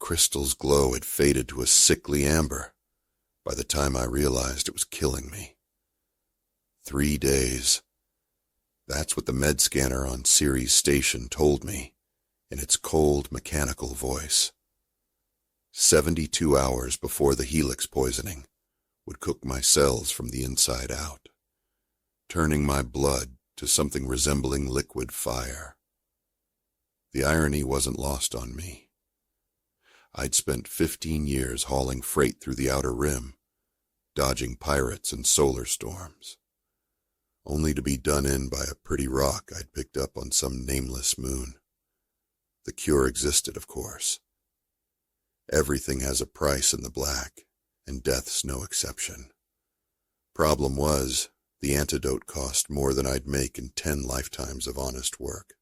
crystal's glow had faded to a sickly amber by the time I realized it was killing me. 3 days. That's what the med scanner on Ceres Station told me in its cold, mechanical voice. 72 hours before the Helix poisoning would cook my cells from the inside out, turning my blood to something resembling liquid fire. The irony wasn't lost on me. I'd spent 15 years hauling freight through the outer rim, dodging pirates and solar storms, only to be done in by a pretty rock I'd picked up on some nameless moon. The cure existed, of course. Everything has a price in the black, and death's no exception. Problem was, the antidote cost more than I'd make in 10 lifetimes of honest work.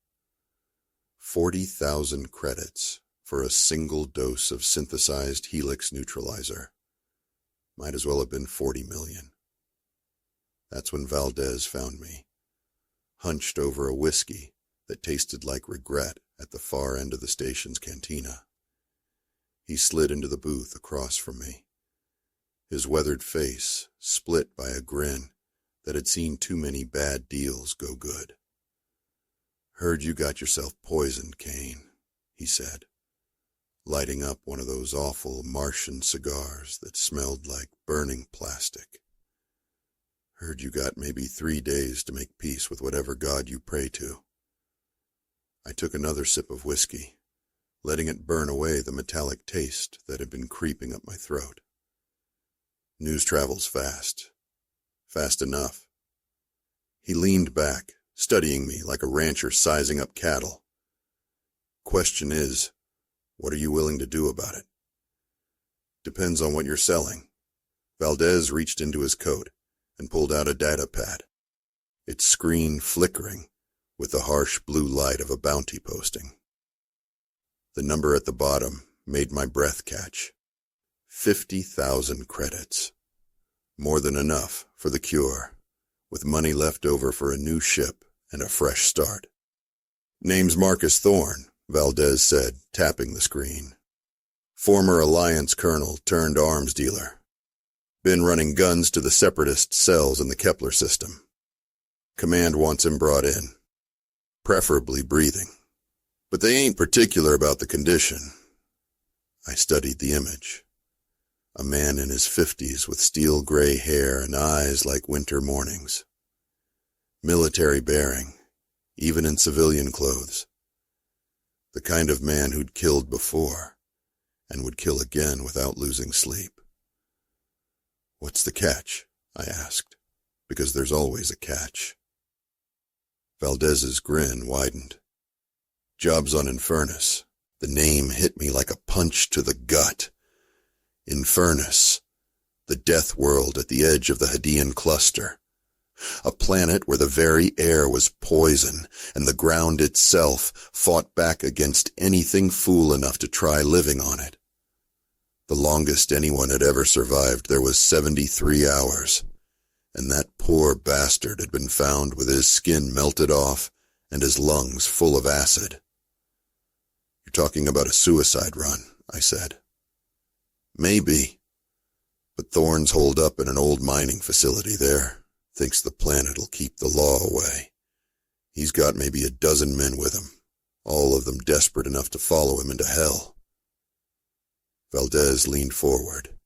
40,000 credits for a single dose of synthesized Helix neutralizer. Might as well have been 40 million. That's when Valdez found me, hunched over a whiskey that tasted like regret at the far end of the station's cantina. He slid into the booth across from me, his weathered face split by a grin that had seen too many bad deals go good. "Heard you got yourself poisoned, Caine," he said, lighting up one of those awful Martian cigars that smelled like burning plastic. "Heard you got maybe 3 days to make peace with whatever god you pray to." I took another sip of whiskey, letting it burn away the metallic taste that had been creeping up my throat. News travels fast. Fast enough. He leaned back, studying me like a rancher sizing up cattle. "Question is, what are you willing to do about it?" "Depends on what you're selling." Valdez reached into his coat and pulled out a data pad, its screen flickering with the harsh blue light of a bounty posting. The number at the bottom made my breath catch. 50,000 credits. More than enough for the cure, with money left over for a new ship and a fresh start. "Name's Marcus Thorne," Valdez said, tapping the screen. "Former Alliance colonel turned arms dealer. Been running guns to the separatist cells in the Kepler system. Command wants him brought in. Preferably breathing. But they ain't particular about the condition." I studied the image. A man in his 50s with steel-gray hair and eyes like winter mornings. Military bearing, even in civilian clothes. The kind of man who'd killed before, and would kill again without losing sleep. "What's the catch?" I asked, because there's always a catch. Valdez's grin widened. "Job's on Infernus." The name hit me like a punch to the gut. Infernus, the death world at the edge of the Hadean cluster. A planet where the very air was poison, and the ground itself fought back against anything fool enough to try living on it. The longest anyone had ever survived there was 73 hours, and that poor bastard had been found with his skin melted off and his lungs full of acid. "You're talking about a suicide run," I said. "Maybe, but Thorne's holed up in an old mining facility there. Thinks the planet'll keep the law away. He's got maybe a dozen men with him, all of them desperate enough to follow him into hell." Valdez leaned forward,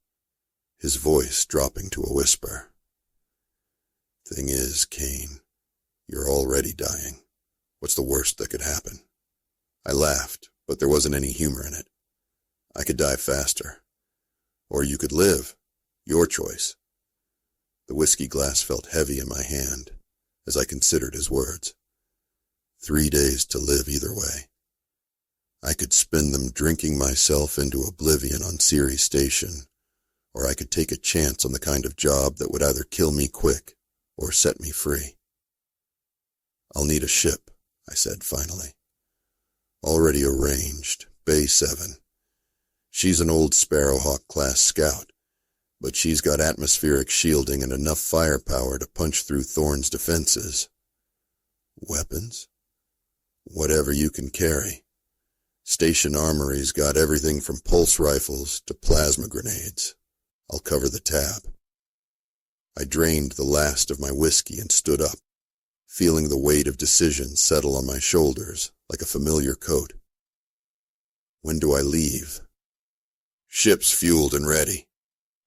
his voice dropping to a whisper. "Thing is, Caine, you're already dying. What's the worst that could happen?" I laughed, but there wasn't any humor in it. "I could die faster. Or you could live. Your choice." The whiskey glass felt heavy in my hand as I considered his words. 3 days to live either way. I could spend them drinking myself into oblivion on Ceres Station, or I could take a chance on the kind of job that would either kill me quick or set me free. "I'll need a ship," I said finally. "Already arranged, Bay 7. She's an old Sparrowhawk-class scout, but she's got atmospheric shielding and enough firepower to punch through Thorne's defenses." "Weapons?" "Whatever you can carry. Station armories got everything from pulse rifles to plasma grenades. I'll cover the tab. I drained the last of my whiskey and stood up, feeling the weight of decision settle on my shoulders like a familiar coat. When do I leave? Ship's fueled and ready.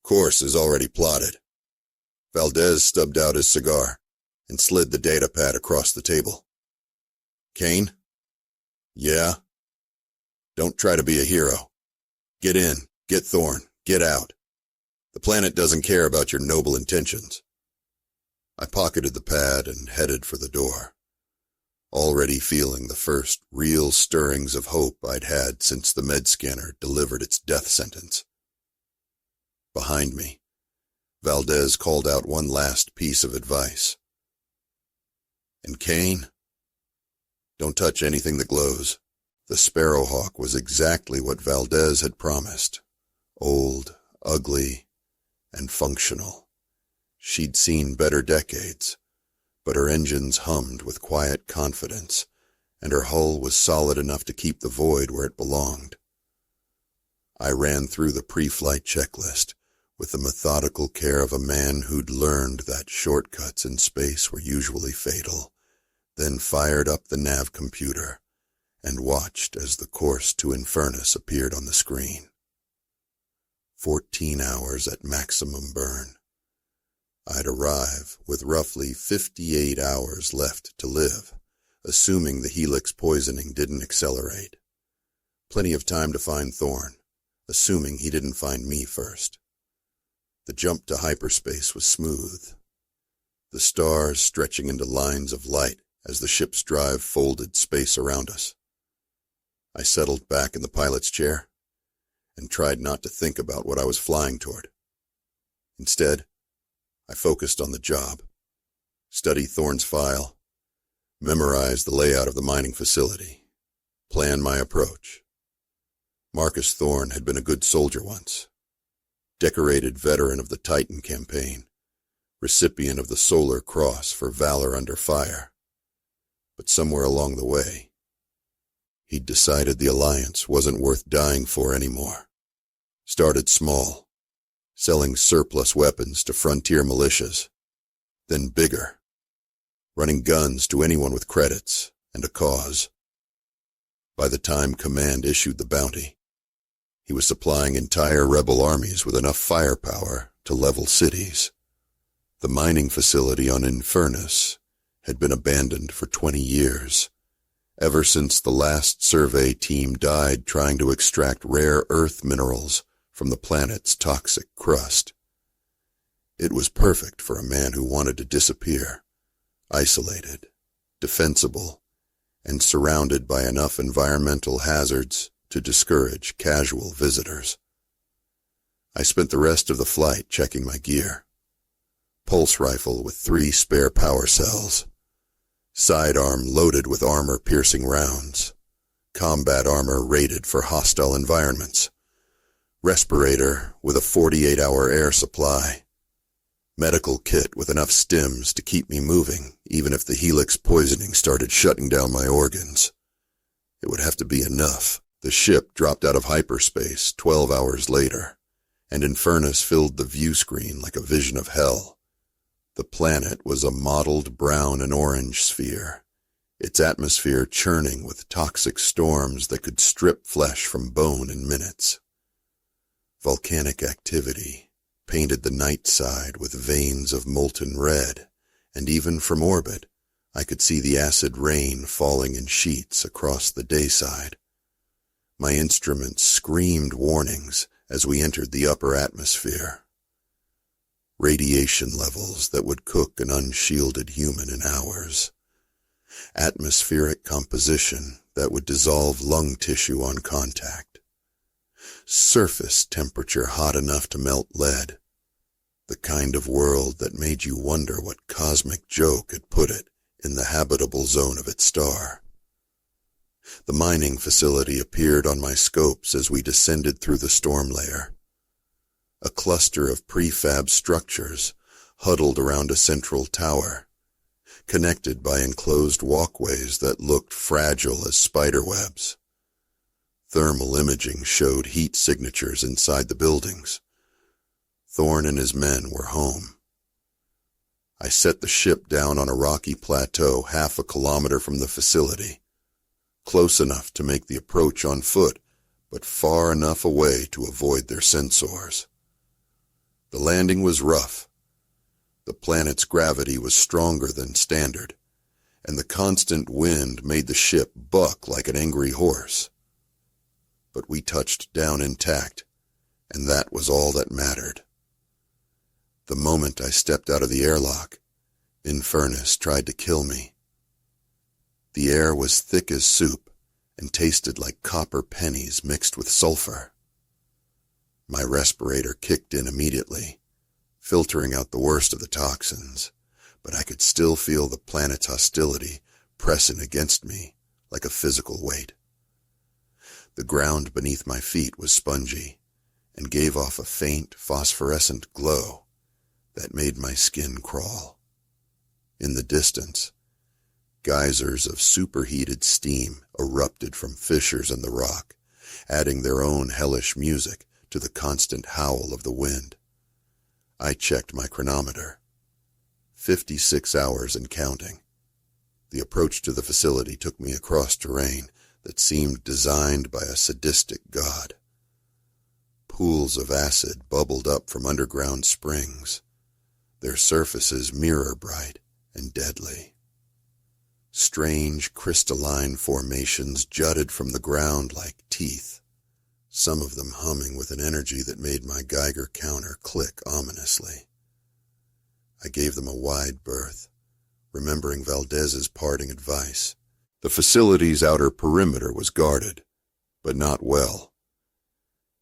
Course is already plotted. Valdez stubbed out his cigar and slid the data pad across the table. Caine? Yeah? Don't try to be a hero. Get in, get Thorn, get out. The planet doesn't care about your noble intentions. I pocketed the pad and headed for the door, already feeling the first real stirrings of hope I'd had since the med scanner delivered its death sentence. Behind me, Valdez called out one last piece of advice. And Caine? Don't touch anything that glows. The Sparrowhawk was exactly what Valdez had promised. Old, ugly, and functional. She'd seen better decades, but her engines hummed with quiet confidence, and her hull was solid enough to keep the void where it belonged. I ran through the pre-flight checklist with the methodical care of a man who'd learned that shortcuts in space were usually fatal, then fired up the nav computer and watched as the course to Infernus appeared on the screen. 14 hours at maximum burn. I'd arrive with roughly 58 hours left to live, assuming the Helix poisoning didn't accelerate. Plenty of time to find Thorn, assuming he didn't find me first. The jump to hyperspace was smooth, the stars stretching into lines of light as the ship's drive folded space around us. I settled back in the pilot's chair and tried not to think about what I was flying toward. Instead, I focused on the job, studied Thorn's file, memorized the layout of the mining facility, planned my approach. Marcus Thorn had been a good soldier once, decorated veteran of the Titan campaign, recipient of the Solar Cross for valor under fire. But somewhere along the way, he'd decided the Alliance wasn't worth dying for anymore. Started small, selling surplus weapons to frontier militias, then bigger, running guns to anyone with credits and a cause. By the time Command issued the bounty, he was supplying entire rebel armies with enough firepower to level cities. The mining facility on Infernus had been abandoned for 20 years, ever since the last survey team died trying to extract rare earth minerals from the planet's toxic crust. It was perfect for a man who wanted to disappear, isolated, defensible, and surrounded by enough environmental hazards to discourage casual visitors. I spent the rest of the flight checking my gear. Pulse rifle with 3 spare power cells, sidearm loaded with armor-piercing rounds, combat armor rated for hostile environments, respirator with a 48-hour air supply, medical kit with enough stims to keep me moving even if the Helix poisoning started shutting down my organs. It would have to be enough. The ship dropped out of hyperspace 12 hours later, and Infernus filled the view screen like a vision of hell. The planet was a mottled brown and orange sphere, its atmosphere churning with toxic storms that could strip flesh from bone in minutes. Volcanic activity painted the night side with veins of molten red, and even from orbit, I could see the acid rain falling in sheets across the day side. My instruments screamed warnings as we entered the upper atmosphere. Radiation levels that would cook an unshielded human in hours. Atmospheric composition that would dissolve lung tissue on contact. Surface temperature hot enough to melt lead. The kind of world that made you wonder what cosmic joke had put it in the habitable zone of its star. The mining facility appeared on my scopes as we descended through the storm layer. A cluster of prefab structures huddled around a central tower, connected by enclosed walkways that looked fragile as spiderwebs. Thermal imaging showed heat signatures inside the buildings. Thorne and his men were home. I set the ship down on a rocky plateau half a kilometer from the facility, close enough to make the approach on foot, but far enough away to avoid their sensors. The landing was rough. The planet's gravity was stronger than standard, and the constant wind made the ship buck like an angry horse. But we touched down intact, and that was all that mattered. The moment I stepped out of the airlock, Infernus tried to kill me. The air was thick as soup and tasted like copper pennies mixed with sulfur. My respirator kicked in immediately, filtering out the worst of the toxins, but I could still feel the planet's hostility pressing against me like a physical weight. The ground beneath my feet was spongy and gave off a faint phosphorescent glow that made my skin crawl. In the distance, geysers of superheated steam erupted from fissures in the rock, adding their own hellish music to the constant howl of the wind. I checked my chronometer. 56 hours and counting. The approach to the facility took me across terrain that seemed designed by a sadistic god. Pools of acid bubbled up from underground springs, their surfaces mirror-bright and deadly. Strange crystalline formations jutted from the ground like teeth, some of them humming with an energy that made my Geiger counter click ominously. I gave them a wide berth, remembering Valdez's parting advice. The facility's outer perimeter was guarded, but not well.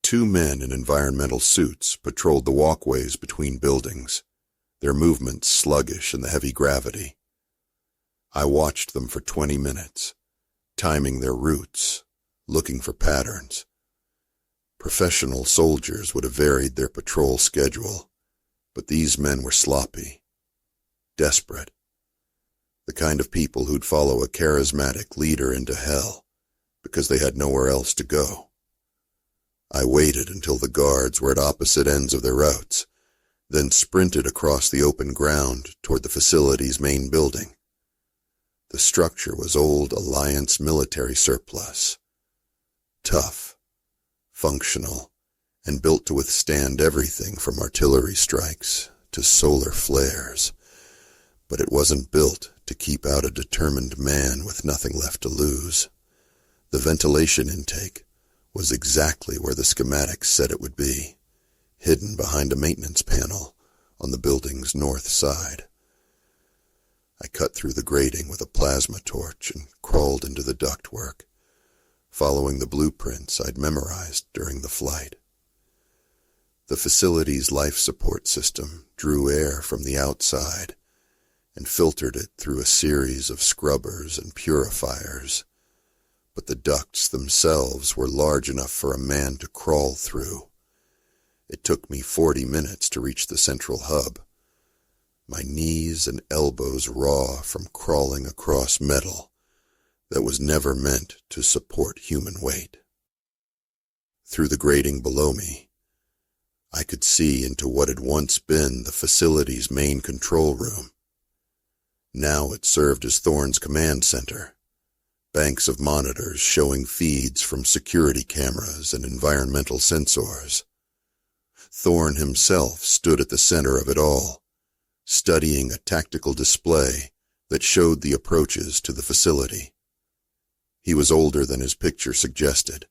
2 men in environmental suits patrolled the walkways between buildings, their movements sluggish in the heavy gravity. I watched them for 20 minutes, timing their routes, looking for patterns. Professional soldiers would have varied their patrol schedule, but these men were sloppy, desperate, the kind of people who'd follow a charismatic leader into hell because they had nowhere else to go. I waited until the guards were at opposite ends of their routes, then sprinted across the open ground toward the facility's main building. The structure was old Alliance military surplus. Tough, functional, and built to withstand everything from artillery strikes to solar flares. But it wasn't built to keep out a determined man with nothing left to lose. The ventilation intake was exactly where the schematics said it would be, hidden behind a maintenance panel on the building's north side. I cut through the grating with a plasma torch and crawled into the ductwork, following the blueprints I'd memorized during the flight. The facility's life support system drew air from the outside and filtered it through a series of scrubbers and purifiers, but the ducts themselves were large enough for a man to crawl through. It took me 40 minutes to reach the central hub, my knees and elbows raw from crawling across metal that was never meant to support human weight. Through the grating below me, I could see into what had once been the facility's main control room. Now it served as Thorne's command center, banks of monitors showing feeds from security cameras and environmental sensors. Thorne himself stood at the center of it all, studying a tactical display that showed the approaches to the facility. He was older than his picture suggested,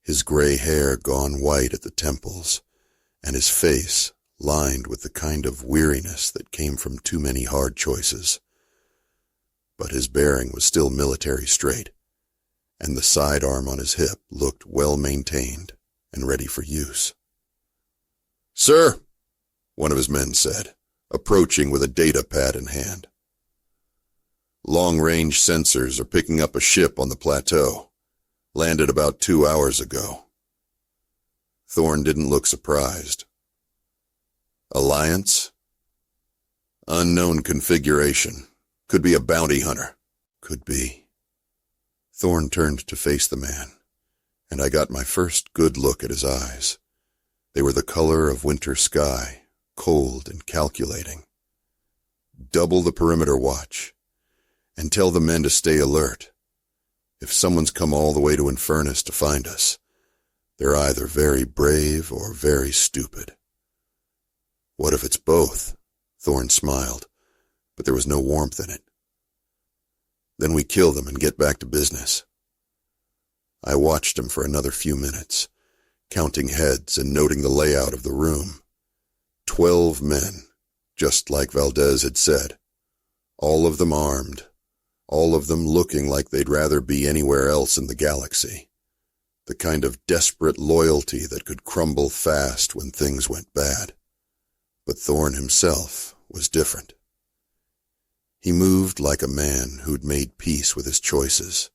his gray hair gone white at the temples, and his face lined with the kind of weariness that came from too many hard choices. But his bearing was still military straight, and the sidearm on his hip looked well-maintained and ready for use. "Sir," one of his men said, approaching with a data pad in hand. "Long-range sensors are picking up a ship on the plateau. Landed about 2 hours ago." Thorne didn't look surprised. "Alliance? Unknown configuration. Could be a bounty hunter." "Could be." Thorne turned to face the man, and I got my first good look at his eyes. They were the color of winter sky, cold and calculating. Double the perimeter watch, and tell the men to stay alert. If someone's come all the way to Infernus to find us, they're either very brave or very stupid. What if it's both? Thorn smiled, but there was no warmth in it. Then we kill them and get back to business. I watched him for another few minutes, counting heads and noting the layout of the room. 12 men, just like Valdez had said. All of them armed, all of them looking like they'd rather be anywhere else in the galaxy. The kind of desperate loyalty that could crumble fast when things went bad. But Thorn himself was different. He moved like a man who'd made peace with his choices,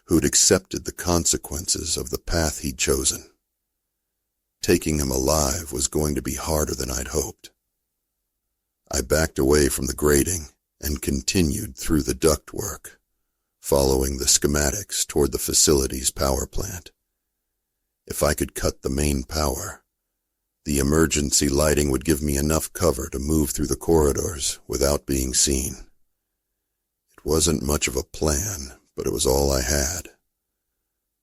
who'd accepted the consequences of the path he'd chosen. Taking him alive was going to be harder than I'd hoped. I backed away from the grating and continued through the ductwork, following the schematics toward the facility's power plant. If I could cut the main power, the emergency lighting would give me enough cover to move through the corridors without being seen. It wasn't much of a plan, but it was all I had.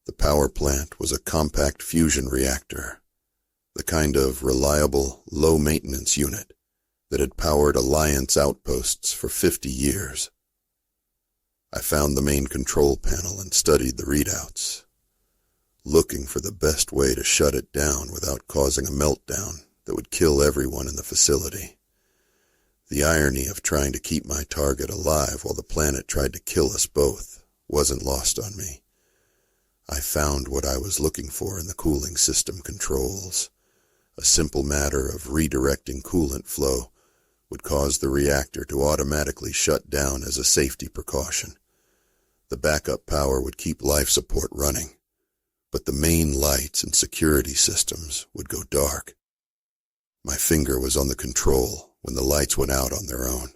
The power plant was a compact fusion reactor, the kind of reliable, low-maintenance unit that had powered Alliance outposts for 50 years. I found the main control panel and studied the readouts, looking for the best way to shut it down without causing a meltdown that would kill everyone in the facility. The irony of trying to keep my target alive while the planet tried to kill us both wasn't lost on me. I found what I was looking for in the cooling system controls. A simple matter of redirecting coolant flow would cause the reactor to automatically shut down as a safety precaution. The backup power would keep life support running, but the main lights and security systems would go dark. My finger was on the control when the lights went out on their own.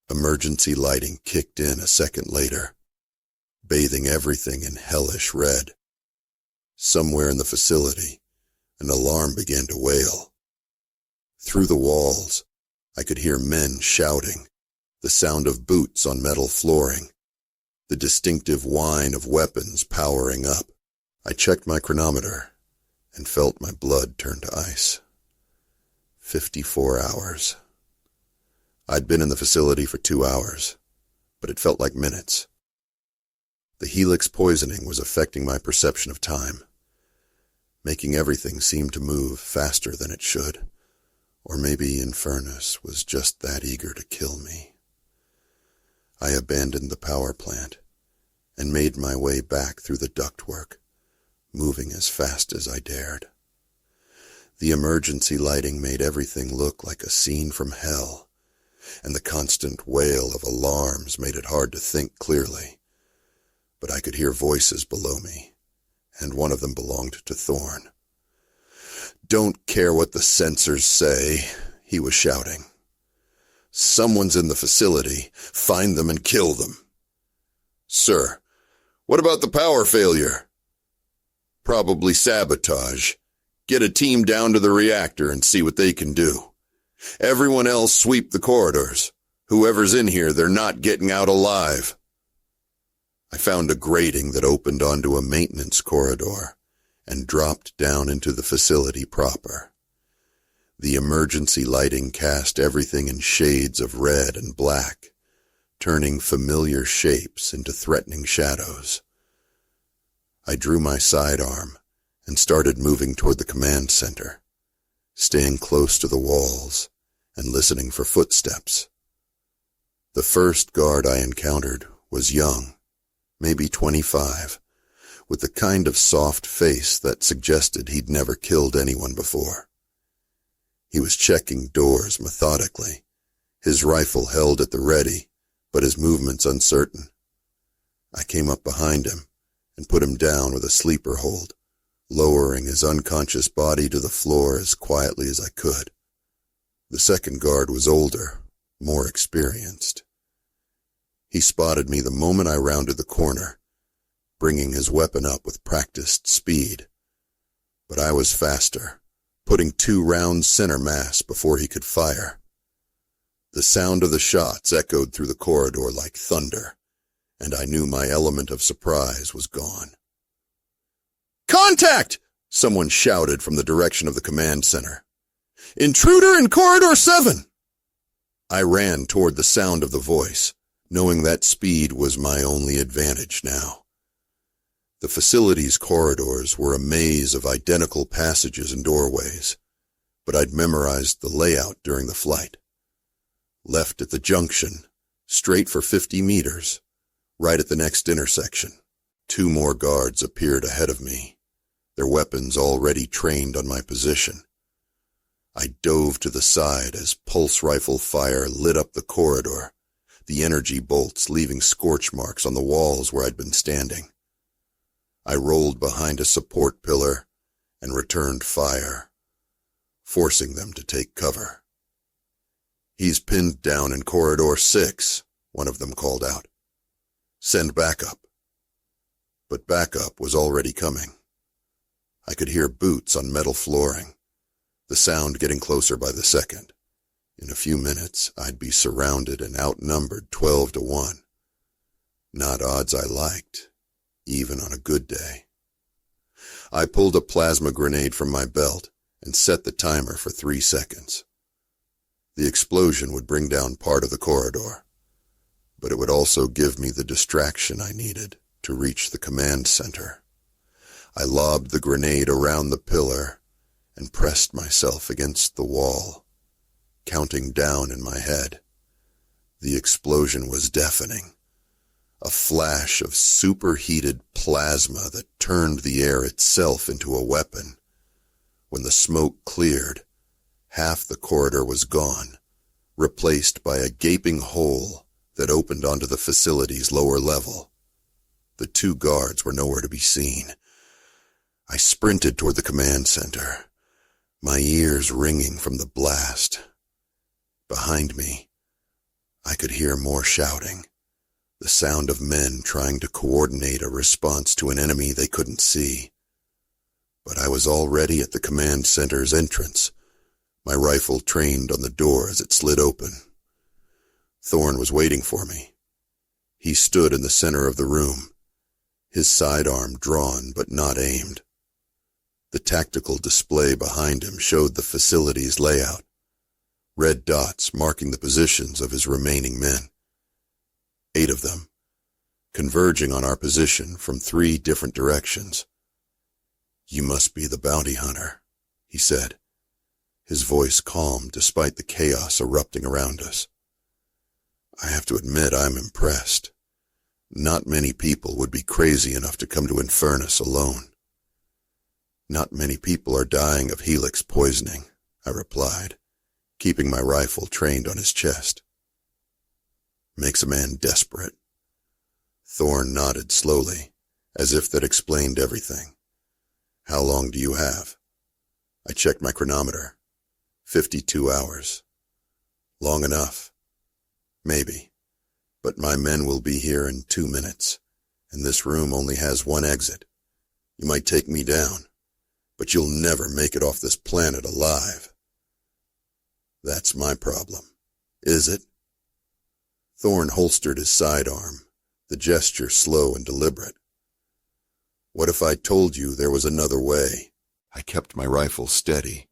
Emergency lighting kicked in a second later, bathing everything in hellish red. Somewhere in the facility, an alarm began to wail. Through the walls, I could hear men shouting, the sound of boots on metal flooring, the distinctive whine of weapons powering up. I checked my chronometer and felt my blood turn to ice. 54 hours. I'd been in the facility for 2 hours, but it felt like minutes. The Helix poisoning was affecting my perception of time, making everything seem to move faster than it should. Or maybe Infernus was just that eager to kill me. I abandoned the power plant and made my way back through the ductwork, moving as fast as I dared. The emergency lighting made everything look like a scene from hell, and the constant wail of alarms made it hard to think clearly. But I could hear voices below me, and one of them belonged to Thorn. "Don't care what the sensors say," he was shouting. "Someone's in the facility. Find them and kill them." "Sir, what about the power failure?" "Probably sabotage. Get a team down to the reactor and see what they can do. Everyone else sweep the corridors. Whoever's in here, they're not getting out alive." I found a grating that opened onto a maintenance corridor and dropped down into the facility proper. The emergency lighting cast everything in shades of red and black, turning familiar shapes into threatening shadows. I drew my sidearm and started moving toward the command center, staying close to the walls and listening for footsteps. The first guard I encountered was young, maybe 25, with the kind of soft face that suggested he'd never killed anyone before. He was checking doors methodically, his rifle held at the ready, but his movements uncertain. I came up behind him and put him down with a sleeper hold, lowering his unconscious body to the floor as quietly as I could. The second guard was older, more experienced. He spotted me the moment I rounded the corner bringing his weapon up with practiced speed. But I was faster, putting 2 rounds center mass before he could fire. The sound of the shots echoed through the corridor like thunder, and I knew my element of surprise was gone. "Contact!" someone shouted from the direction of the command center. "Intruder in Corridor 7! I ran toward the sound of the voice, knowing that speed was my only advantage now. The facility's corridors were a maze of identical passages and doorways, but I'd memorized the layout during the flight. Left at the junction, straight for 50 meters, right at the next intersection. 2 more guards appeared ahead of me, their weapons already trained on my position. I dove to the side as pulse rifle fire lit up the corridor, the energy bolts leaving scorch marks on the walls where I'd been standing. I rolled behind a support pillar and returned fire, forcing them to take cover. "He's pinned down in Corridor 6, one of them called out. "Send backup." But backup was already coming. I could hear boots on metal flooring, the sound getting closer by the second. In a few minutes, I'd be surrounded and outnumbered 12-1. Not odds I liked, even on a good day. I pulled a plasma grenade from my belt and set the timer for 3 seconds. The explosion would bring down part of the corridor, but it would also give me the distraction I needed to reach the command center. I lobbed the grenade around the pillar and pressed myself against the wall, counting down in my head. The explosion was deafening, a flash of superheated plasma that turned the air itself into a weapon. When the smoke cleared, half the corridor was gone, replaced by a gaping hole that opened onto the facility's lower level. The 2 guards were nowhere to be seen. I sprinted toward the command center, my ears ringing from the blast. Behind me, I could hear more shouting, the sound of men trying to coordinate a response to an enemy they couldn't see. But I was already at the command center's entrance, my rifle trained on the door as it slid open. Thorn was waiting for me. He stood in the center of the room, his sidearm drawn but not aimed. The tactical display behind him showed the facility's layout, red dots marking the positions of his remaining men. 8 of them, converging on our position from 3 different directions. "You must be the bounty hunter," he said, his voice calm despite the chaos erupting around us. I have to admit I'm impressed. Not many people would be crazy enough to come to Infernus alone. "Not many people are dying of Helix poisoning," I replied, keeping my rifle trained on his chest. "Makes a man desperate." Thorn nodded slowly, as if that explained everything. "How long do you have?" I checked my chronometer. 52 hours. "Long enough." "Maybe. But my men will be here in 2 minutes, and this room only has 1 exit. You might take me down, but you'll never make it off this planet alive." "That's my problem. Is it?" Thorn holstered his sidearm, the gesture slow and deliberate. "What if I told you there was another way?" I kept my rifle steady,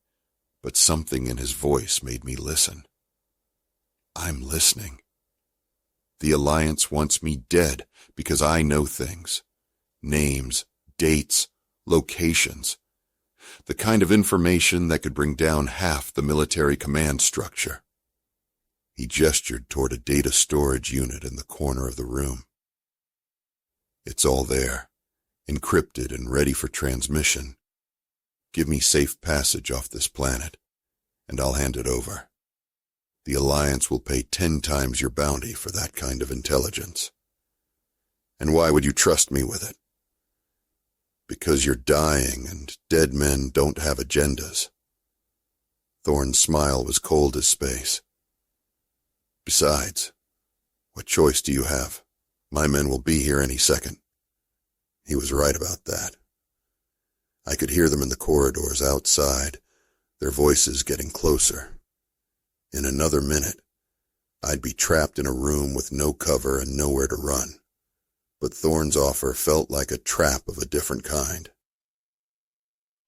but something in his voice made me listen. "I'm listening. The Alliance wants me dead because I know things. Names, dates, locations. The kind of information that could bring down half the military command structure." He gestured toward a data storage unit in the corner of the room. "It's all there, encrypted and ready for transmission. Give me safe passage off this planet, and I'll hand it over. The Alliance will pay 10 times your bounty for that kind of intelligence." "And why would you trust me with it?" "Because you're dying, and dead men don't have agendas." Thorn's smile was cold as space. "Besides, what choice do you have? My men will be here any second." He was right about that. I could hear them in the corridors outside, their voices getting closer. In another minute, I'd be trapped in a room with no cover and nowhere to run. But Thorne's offer felt like a trap of a different kind.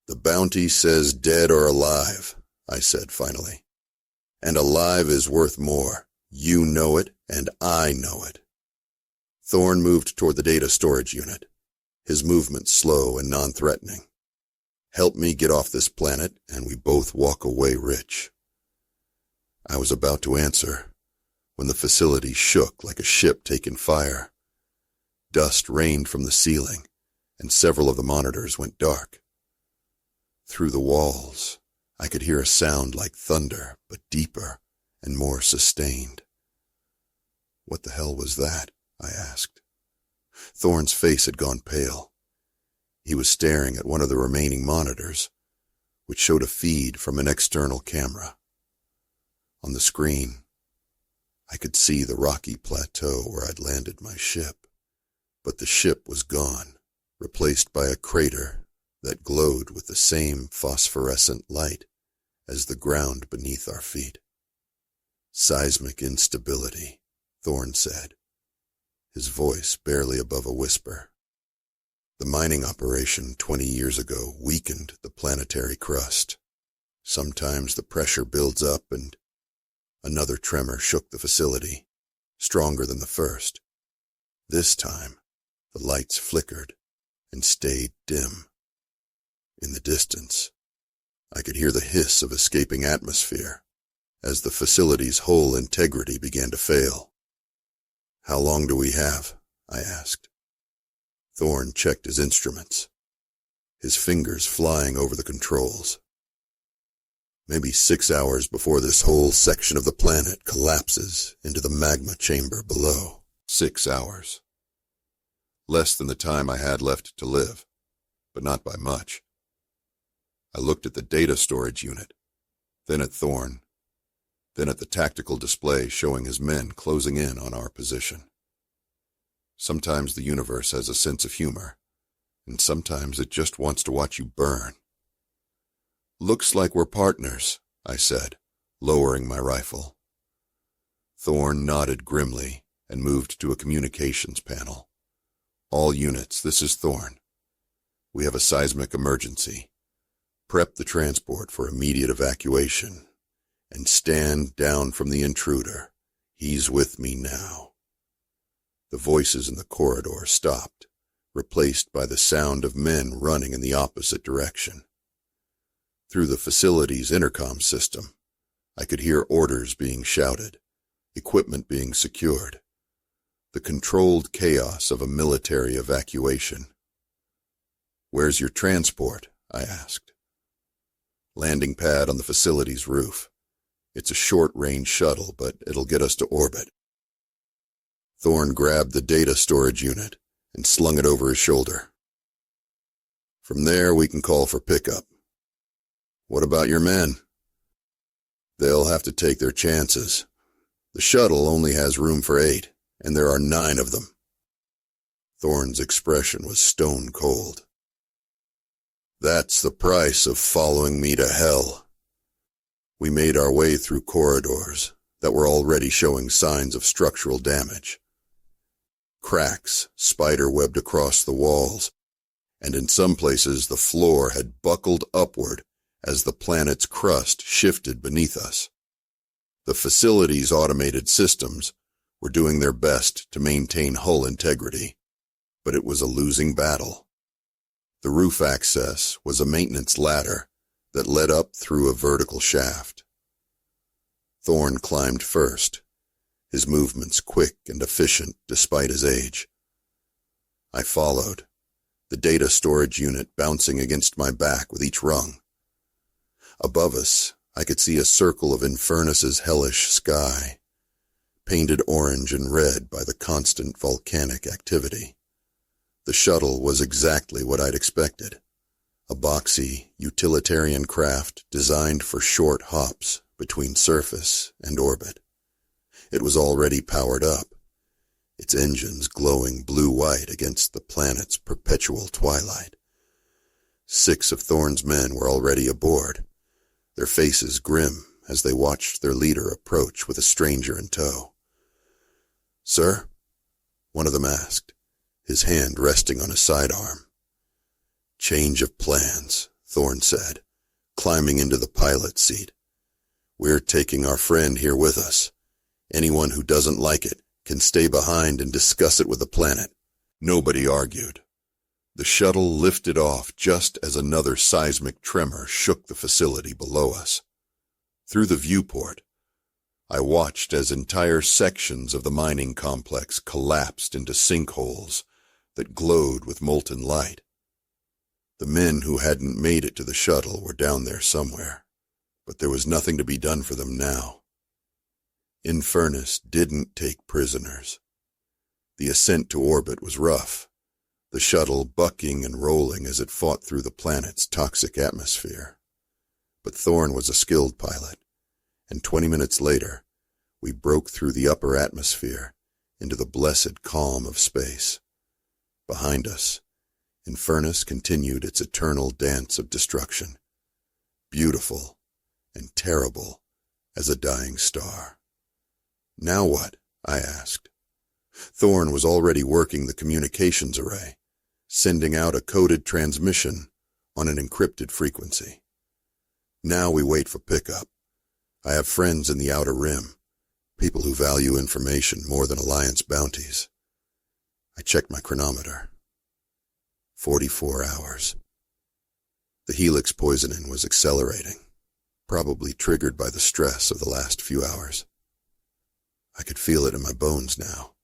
"The bounty says dead or alive," I said finally. "And alive is worth more. You know it, and I know it." Thorne moved toward the data storage unit, his movements slow and non-threatening. "Help me get off this planet, and we both walk away rich." I was about to answer when the facility shook like a ship taking fire. Dust rained from the ceiling, and several of the monitors went dark. Through the walls, I could hear a sound like thunder, but deeper and more sustained. "What the hell was that?" I asked. Thorne's face had gone pale. He was staring at one of the remaining monitors, which showed a feed from an external camera. On the screen, I could see the rocky plateau where I'd landed my ship, but the ship was gone, replaced by a crater that glowed with the same phosphorescent light as the ground beneath our feet. "Seismic instability," Thorne said, his voice barely above a whisper. "The mining operation 20 years ago weakened the planetary crust. Sometimes the pressure builds up and..." Another tremor shook the facility, stronger than the first. This time, the lights flickered and stayed dim. In the distance, I could hear the hiss of escaping atmosphere as the facility's whole integrity began to fail. "How long do we have?" I asked. Thorne checked his instruments, his fingers flying over the controls. "Maybe 6 hours before this whole section of the planet collapses into the magma chamber below." 6 hours. Less than the time I had left to live, but not by much. I looked at the data storage unit, then at Thorne, then at the tactical display showing his men closing in on our position. Sometimes the universe has a sense of humor, and sometimes it just wants to watch you burn. "Looks like we're partners," I said, lowering my rifle. Thorne nodded grimly and moved to a communications panel. "All units, this is Thorne. We have a seismic emergency. Prep the transport for immediate evacuation, and stand down from the intruder. He's with me now." The voices in the corridor stopped, replaced by the sound of men running in the opposite direction. Through the facility's intercom system, I could hear orders being shouted, equipment being secured, the controlled chaos of a military evacuation. "Where's your transport?" I asked. "Landing pad on the facility's roof. It's a short-range shuttle, but it'll get us to orbit." Thorne grabbed the data storage unit and slung it over his shoulder. "From there, we can call for pickup." "What about your men?" "They'll have to take their chances. The shuttle only has room for 8, and there are 9 of them." Thorne's expression was stone cold. "That's the price of following me to hell." We made our way through corridors that were already showing signs of structural damage. Cracks spider-webbed across the walls, and in some places the floor had buckled upward as the planet's crust shifted beneath us. The facility's automated systems were doing their best to maintain hull integrity, but it was a losing battle. The roof access was a maintenance ladder that led up through a vertical shaft. Thorne climbed first, his movements quick and efficient despite his age. I followed, the data storage unit bouncing against my back with each rung. Above us, I could see a circle of Infernus's hellish sky, painted orange and red by the constant volcanic activity. The shuttle was exactly what I'd expected, a boxy, utilitarian craft designed for short hops between surface and orbit. It was already powered up, its engines glowing blue-white against the planet's perpetual twilight. 6 of Thorn's men were already aboard, their faces grim as they watched their leader approach with a stranger in tow. "Sir?" one of them asked, his hand resting on his sidearm. "Change of plans," Thorn said, climbing into the pilot's seat. "We're taking our friend here with us. Anyone who doesn't like it can stay behind and discuss it with the planet." Nobody argued. The shuttle lifted off just as another seismic tremor shook the facility below us. Through the viewport, I watched as entire sections of the mining complex collapsed into sinkholes that glowed with molten light. The men who hadn't made it to the shuttle were down there somewhere, but there was nothing to be done for them now. Infernus didn't take prisoners. The ascent to orbit was rough, the shuttle bucking and rolling as it fought through the planet's toxic atmosphere. But Thorn was a skilled pilot, and 20 minutes later, we broke through the upper atmosphere into the blessed calm of space. Behind us, Infernus continued its eternal dance of destruction, beautiful and terrible as a dying star. "Now what?" I asked. Thorn was already working the communications array, sending out a coded transmission on an encrypted frequency. "Now we wait for pickup. I have friends in the Outer Rim, people who value information more than Alliance bounties." I checked my chronometer. 44 hours. The Helix poisoning was accelerating, probably triggered by the stress of the last few hours. I could feel it in my bones now,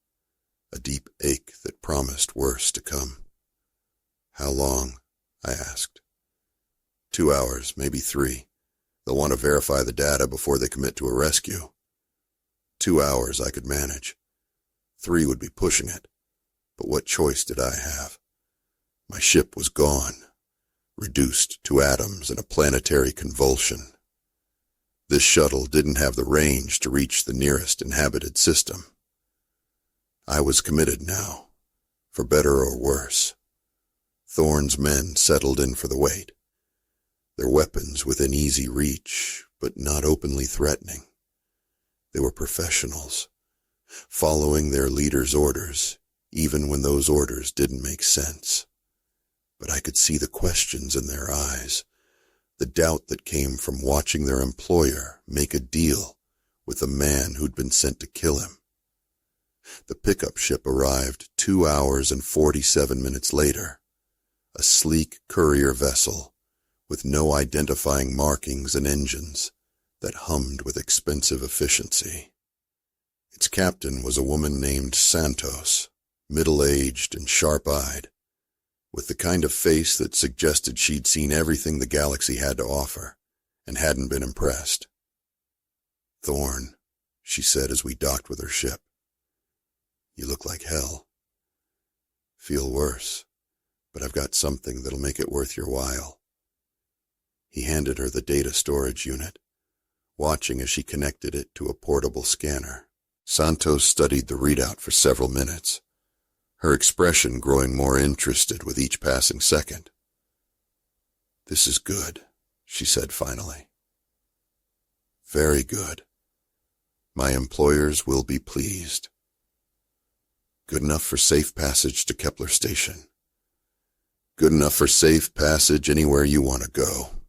a deep ache that promised worse to come. "How long?" I asked. 2 hours, maybe 3. They'll want to verify the data before they commit to a rescue. 2 hours I could manage. 3 would be pushing it, but what choice did I have? My ship was gone, reduced to atoms in a planetary convulsion. This shuttle didn't have the range to reach the nearest inhabited system. I was committed now, for better or worse. Thorn's men settled in for the wait, their weapons within easy reach, but not openly threatening. They were professionals, following their leader's orders, even when those orders didn't make sense. But I could see the questions in their eyes, the doubt that came from watching their employer make a deal with the man who'd been sent to kill him. The pickup ship arrived 2 hours and 47 minutes later, a sleek courier vessel with no identifying markings and engines that hummed with expensive efficiency. Its captain was a woman named Santos, middle-aged and sharp-eyed, with the kind of face that suggested she'd seen everything the galaxy had to offer and hadn't been impressed. "Thorn," she said as we docked with her ship. "You look like hell. Feel worse, but I've got something that'll make it worth your while." He handed her the data storage unit, watching as she connected it to a portable scanner. Santos studied the readout for several minutes, her expression growing more interested with each passing second. "This is good," she said finally. "Very good. My employers will be pleased. Good enough for safe passage to Kepler Station. Good enough for safe passage anywhere you want to go."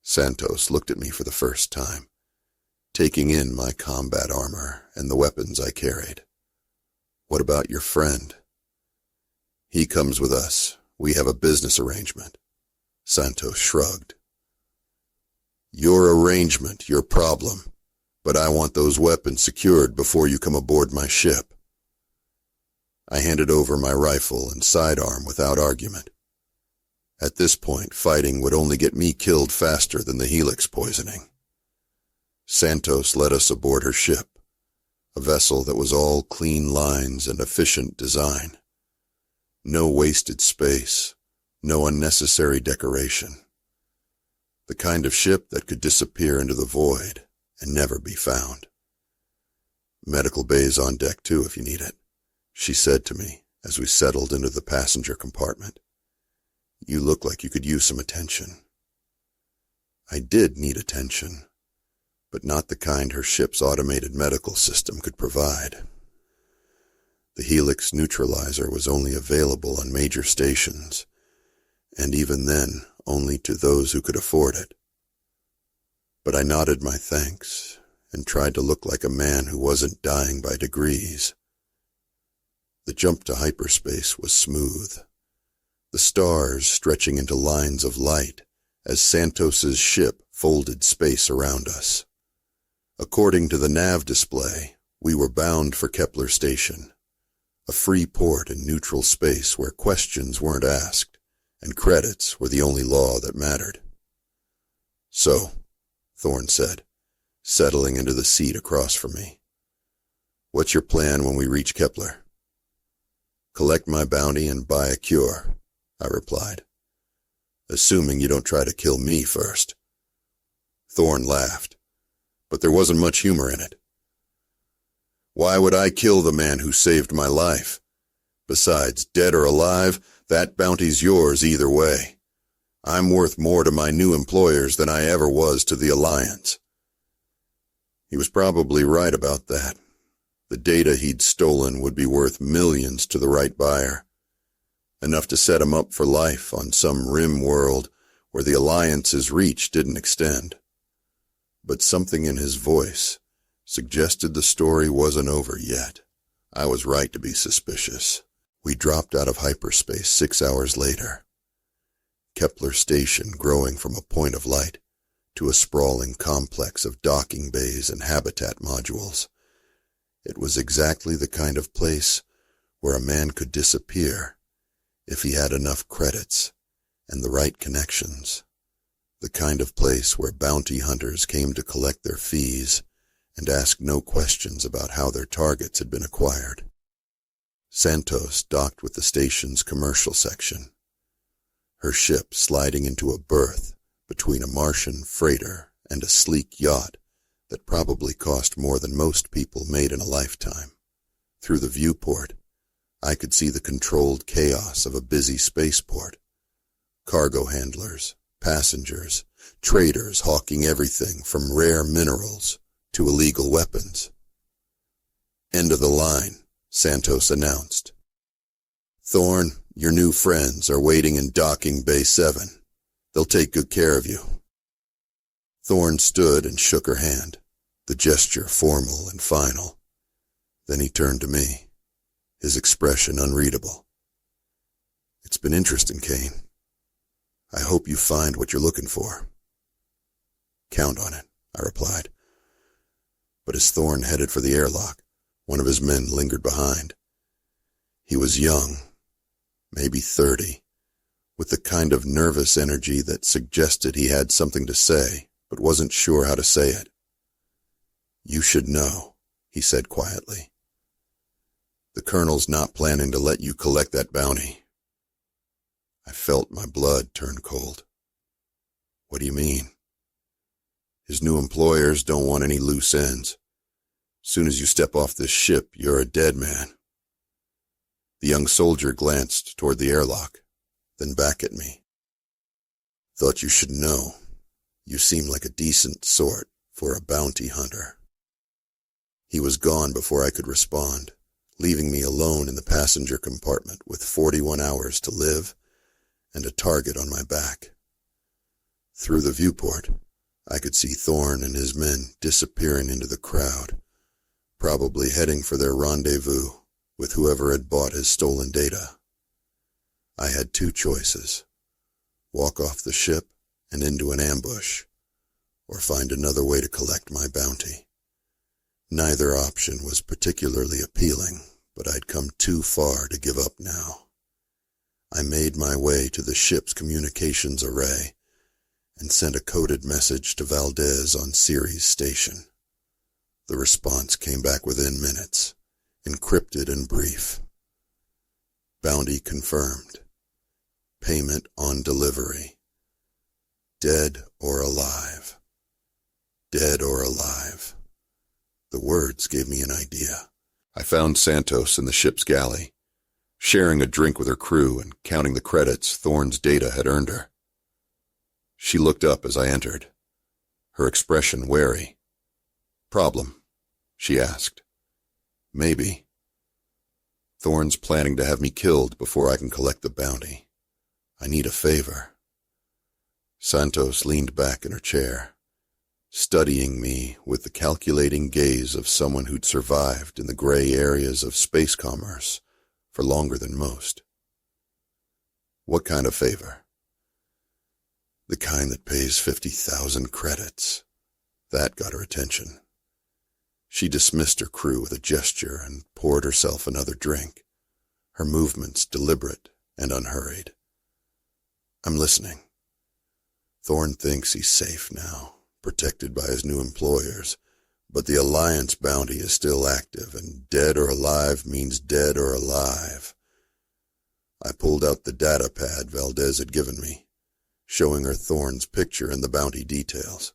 Santos looked at me for the first time, taking in my combat armor and the weapons I carried. "What about your friend?" "He comes with us. We have a business arrangement." Santos shrugged. "Your arrangement, your problem, but I want those weapons secured before you come aboard my ship." I handed over my rifle and sidearm without argument. At this point, fighting would only get me killed faster than the Helix poisoning. Santos led us aboard her ship, a vessel that was all clean lines and efficient design. No wasted space, no unnecessary decoration. The kind of ship that could disappear into the void and never be found. Medical bays on deck too if you need it. she said to me as we settled into the passenger compartment. "You look like you could use some attention." I did need attention, but not the kind her ship's automated medical system could provide. The Helix neutralizer was only available on major stations, and even then only to those who could afford it. But I nodded my thanks and tried to look like a man who wasn't dying by degrees. The jump to hyperspace was smooth, the stars stretching into lines of light as Santos's ship folded space around us. According to the nav display, we were bound for Kepler Station, a free port in neutral space where questions weren't asked and credits were the only law that mattered. "So," Thorne said, settling into the seat across from me, "what's your plan when we reach Kepler?" "Collect my bounty and buy a cure," I replied. "Assuming you don't try to kill me first." Thorne laughed, but there wasn't much humor in it. "Why would I kill the man who saved my life? Besides, dead or alive, that bounty's yours either way. I'm worth more to my new employers than I ever was to the Alliance." He was probably right about that. The data he'd stolen would be worth millions to the right buyer, enough to set him up for life on some rim world where the Alliance's reach didn't extend. But something in his voice suggested the story wasn't over yet. I was right to be suspicious. We dropped out of hyperspace 6 hours later. Kepler Station growing from a point of light to a sprawling complex of docking bays and habitat modules. It was exactly the kind of place where a man could disappear if he had enough credits and the right connections. The kind of place where bounty hunters came to collect their fees and ask no questions about how their targets had been acquired. Santos docked with the station's commercial section, her ship sliding into a berth between a Martian freighter and a sleek yacht that probably cost more than most people made in a lifetime. Through the viewport, I could see the controlled chaos of a busy spaceport. Cargo handlers, passengers, traders hawking everything from rare minerals to illegal weapons. "End of the line," Santos announced. "Thorne, your new friends are waiting in docking bay 7. They'll take good care of you." Thorne stood and shook her hand, the gesture formal and final. Then he turned to me, his expression unreadable. "It's been interesting, Caine. I hope you find what you're looking for." "Count on it," I replied. But as Thorne headed for the airlock, one of his men lingered behind. He was young, maybe 30, with the kind of nervous energy that suggested he had something to say, but wasn't sure how to say it. "You should know," he said quietly. "The Colonel's not planning to let you collect that bounty." I felt my blood turn cold. "What do you mean?" "His new employers don't want any loose ends. Soon as you step off this ship, you're a dead man." The young soldier glanced toward the airlock, then back at me. "Thought you should know. You seem like a decent sort for a bounty hunter." He was gone before I could respond, leaving me alone in the passenger compartment with 41 hours to live and a target on my back. Through the viewport, I could see Thorne and his men disappearing into the crowd, probably heading for their rendezvous with whoever had bought his stolen data. I had two choices: walk off the ship and into an ambush, or find another way to collect my bounty. Neither option was particularly appealing, but I'd come too far to give up now. I made my way to the ship's communications array and sent a coded message to Valdez on Ceres Station. The response came back within minutes, encrypted and brief. "Bounty confirmed. Payment on delivery. Dead or alive. Dead or alive." The words gave me an idea. I found Santos in the ship's galley, sharing a drink with her crew and counting the credits Thorne's data had earned her. She looked up as I entered, her expression wary. "Problem?" she asked. "Maybe. Thorne's planning to have me killed before I can collect the bounty. I need a favor." Santos leaned back in her chair, studying me with the calculating gaze of someone who'd survived in the gray areas of space commerce for longer than most. "What kind of favor?" "The kind that pays 50,000 credits. That got her attention. She dismissed her crew with a gesture and poured herself another drink, her movements deliberate and unhurried. "I'm listening." "Thorne thinks he's safe now, protected by his new employers, but the Alliance bounty is still active, and dead or alive means dead or alive." I pulled out the data pad Valdez had given me, showing her Thorne's picture and the bounty details.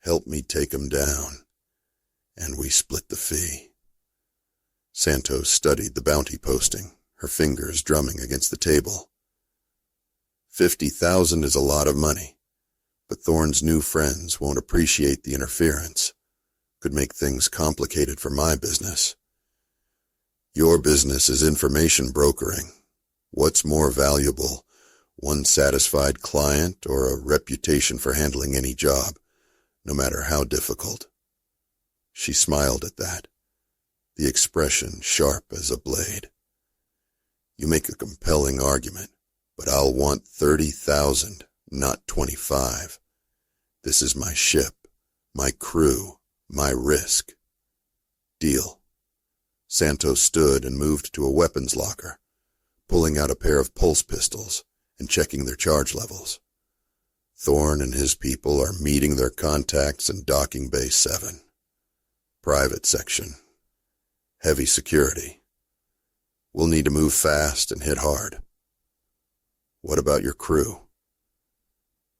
"Help me take him down, and we split the fee." Santos studied the bounty posting, her fingers drumming against the table. 50,000 is a lot of money, but Thorne's new friends won't appreciate the interference. Could make things complicated for my business. Your business is information brokering. What's more valuable, one satisfied client or a reputation for handling any job, no matter how difficult? She smiled at that, the expression sharp as a blade. "You make a compelling argument, but I'll want 30,000, not 25. This is my ship, my crew, my risk." "Deal." Santos stood and moved to a weapons locker, pulling out a pair of pulse pistols and checking their charge levels. "Thorne and his people are meeting their contacts in Docking Bay 7. Private section. Heavy security. We'll need to move fast and hit hard." "What about your crew?"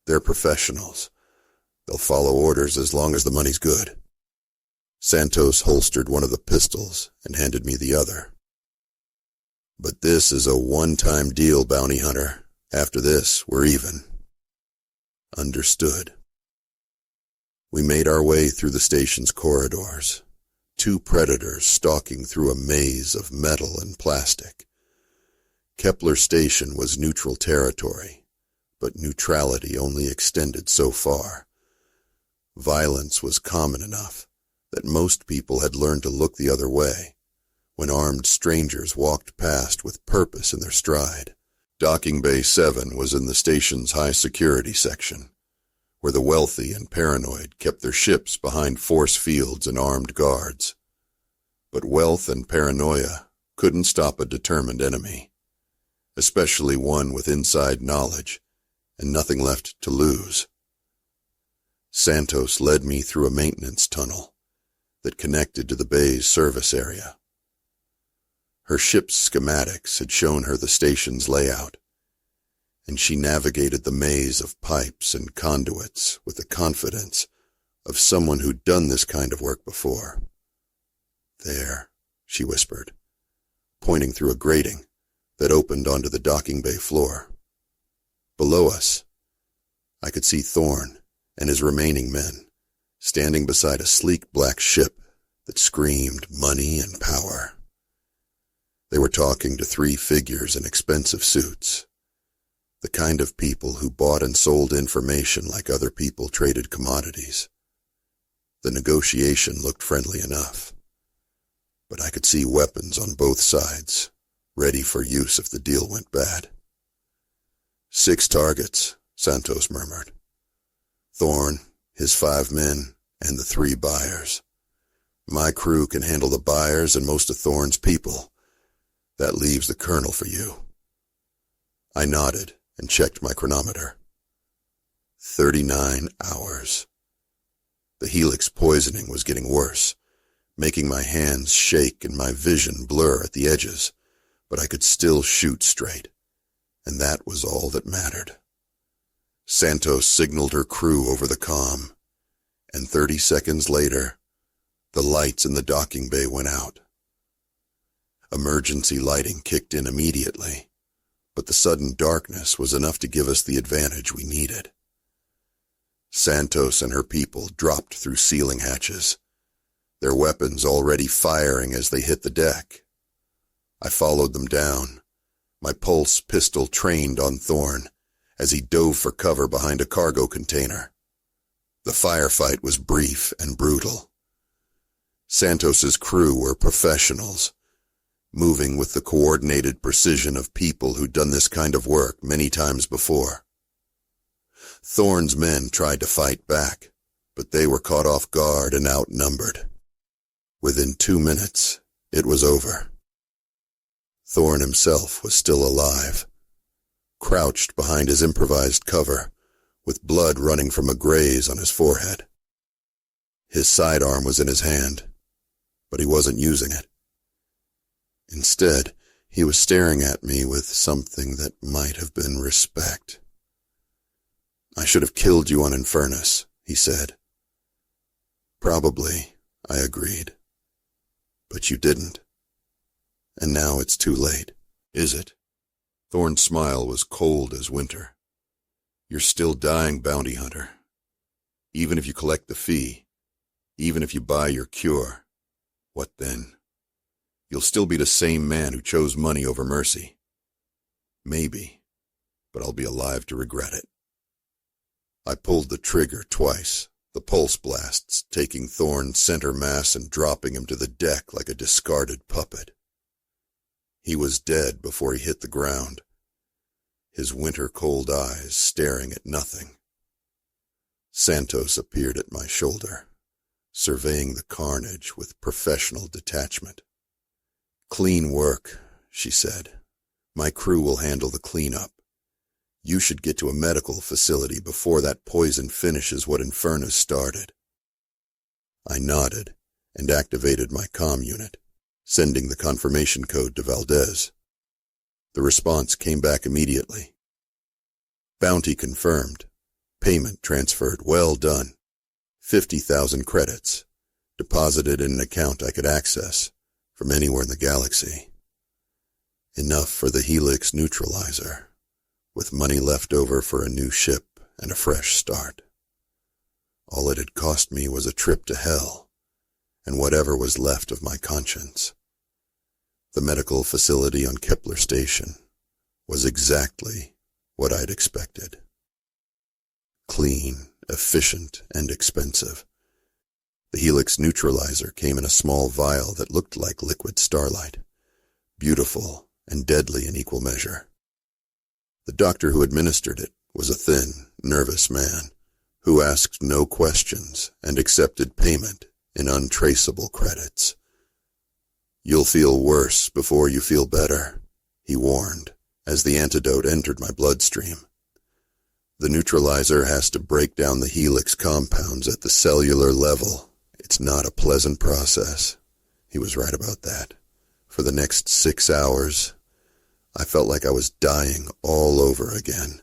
"They're professionals. They'll follow orders as long as the money's good." Santos holstered one of the pistols and handed me the other. "But this is a one-time deal, bounty hunter. After this, we're even." "Understood." We made our way through the station's corridors, two predators stalking through a maze of metal and plastic. Kepler Station was neutral territory, but neutrality only extended so far. Violence was common enough that most people had learned to look the other way when armed strangers walked past with purpose in their stride. Docking Bay 7 was in the station's high-security section, where the wealthy and paranoid kept their ships behind force fields and armed guards. But wealth and paranoia couldn't stop a determined enemy, especially one with inside knowledge and nothing left to lose. Santos led me through a maintenance tunnel that connected to the bay's service area. Her ship's schematics had shown her the station's layout, and she navigated the maze of pipes and conduits with the confidence of someone who'd done this kind of work before. "There," she whispered, pointing through a grating that opened onto the docking bay floor. Below us, I could see Thorne and his remaining men standing beside a sleek black ship that screamed money and power. They were talking to three figures in expensive suits, the kind of people who bought and sold information like other people traded commodities. The negotiation looked friendly enough, but I could see weapons on both sides, ready for use if the deal went bad. 6 targets, Santos murmured. Thorne, his 5 men, and the 3 buyers. My crew can handle the buyers and most of Thorne's people. That leaves the colonel for you. I nodded and checked my chronometer. 39 hours. The Helix poisoning was getting worse, making my hands shake and my vision blur at the edges, but I could still shoot straight, and that was all that mattered. Santos signaled her crew over the comm, and 30 seconds later, the lights in the docking bay went out, Emergency lighting kicked in immediately, but the sudden darkness was enough to give us the advantage we needed. Santos and her people dropped through ceiling hatches, their weapons already firing as they hit the deck. I followed them down, my pulse pistol trained on Thorn as he dove for cover behind a cargo container. The firefight was brief and brutal. Santos's crew were professionals, moving with the coordinated precision of people who'd done this kind of work many times before. Thorn's men tried to fight back, but they were caught off guard and outnumbered. Within 2 minutes, it was over. Thorn himself was still alive, crouched behind his improvised cover, with blood running from a graze on his forehead. His sidearm was in his hand, but he wasn't using it. Instead, he was staring at me with something that might have been respect. "I should have killed you on Infernus," he said. "Probably," I agreed. "But you didn't. And now it's too late." "Is it?" Thorn's smile was cold as winter. "You're still dying, bounty hunter. Even if you collect the fee, even if you buy your cure, what then? You'll still be the same man who chose money over mercy. Maybe, but I'll be alive to regret it." I pulled the trigger twice, the pulse blasts taking Thorn's center mass and dropping him to the deck like a discarded puppet. He was dead before he hit the ground, his winter-cold eyes staring at nothing. Santos appeared at my shoulder, surveying the carnage with professional detachment. "Clean work," she said. "My crew will handle the cleanup. You should get to a medical facility before that poison finishes what Infernus started." I nodded and activated my comm unit, sending the confirmation code to Valdez. The response came back immediately. "Bounty confirmed. Payment transferred. Well done. 50,000 credits, deposited in an account I could access from anywhere in the galaxy. Enough for the Helix neutralizer, with money left over for a new ship and a fresh start. All it had cost me was a trip to hell, and whatever was left of my conscience. The medical facility on Kepler Station was exactly what I'd expected. Clean, efficient, and expensive. The Helix neutralizer came in a small vial that looked like liquid starlight, beautiful and deadly in equal measure. The doctor who administered it was a thin, nervous man who asked no questions and accepted payment in untraceable credits. "You'll feel worse before you feel better," he warned as the antidote entered my bloodstream. "The neutralizer has to break down the Helix compounds at the cellular level. It's not a pleasant process." He was right about that. For the next 6 hours, I felt like I was dying all over again,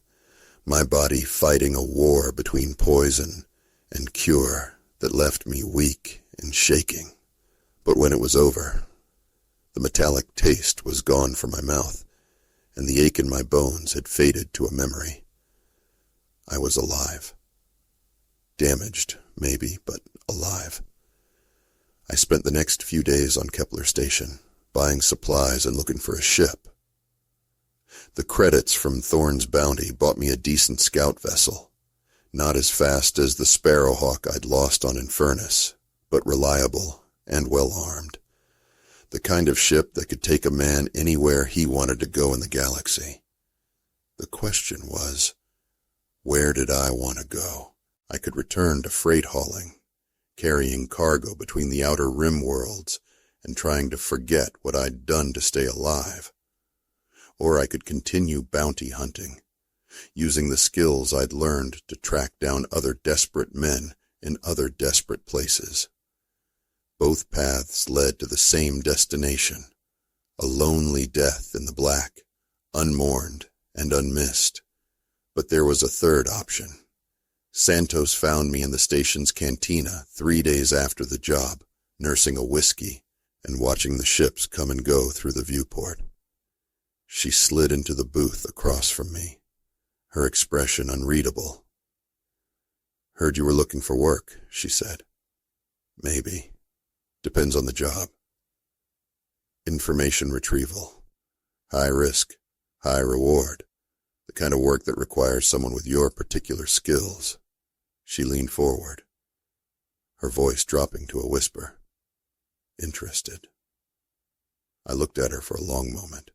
my body fighting a war between poison and cure that left me weak and shaking. But when it was over, the metallic taste was gone from my mouth, and the ache in my bones had faded to a memory. I was alive. Damaged, maybe, but alive. I spent the next few days on Kepler Station, buying supplies and looking for a ship. The credits from Thorn's bounty bought me a decent scout vessel, not as fast as the Sparrowhawk I'd lost on Infernus, but reliable and well-armed. The kind of ship that could take a man anywhere he wanted to go in the galaxy. The question was, where did I want to go? I could return to freight hauling, carrying cargo between the outer rim worlds and trying to forget what I'd done to stay alive. Or I could continue bounty hunting, using the skills I'd learned to track down other desperate men in other desperate places. Both paths led to the same destination, a lonely death in the black, unmourned and unmissed. But there was a third option. Santos found me in the station's cantina 3 days after the job, nursing a whiskey and watching the ships come and go through the viewport. She slid into the booth across from me, her expression unreadable. "Heard you were looking for work," she said. "Maybe. Depends on the job. Information retrieval. High risk, high reward. The kind of work that requires someone with your particular skills." She leaned forward, her voice dropping to a whisper. "Interested." I looked at her for a long moment,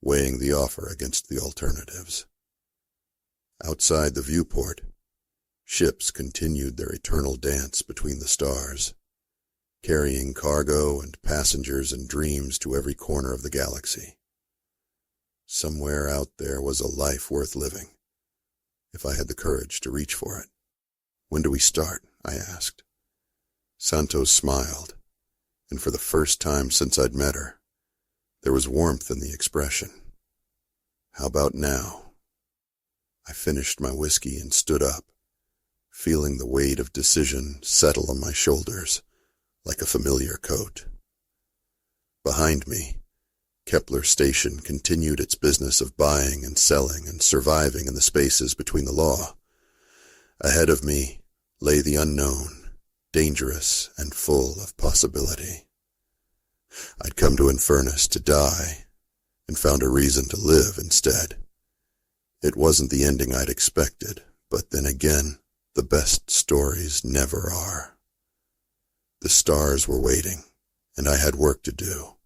weighing the offer against the alternatives. Outside the viewport, ships continued their eternal dance between the stars, carrying cargo and passengers and dreams to every corner of the galaxy. Somewhere out there was a life worth living, if I had the courage to reach for it. "When do we start?" I asked. Santos smiled, and for the first time since I'd met her, there was warmth in the expression. "How about now?" I finished my whiskey and stood up, feeling the weight of decision settle on my shoulders like a familiar coat. Behind me, Kepler Station continued its business of buying and selling and surviving in the spaces between the law. Ahead of me lay the unknown, dangerous and full of possibility. I'd come to Infernus to die, and found a reason to live instead. It wasn't the ending I'd expected, but then again, the best stories never are. The stars were waiting, and I had work to do.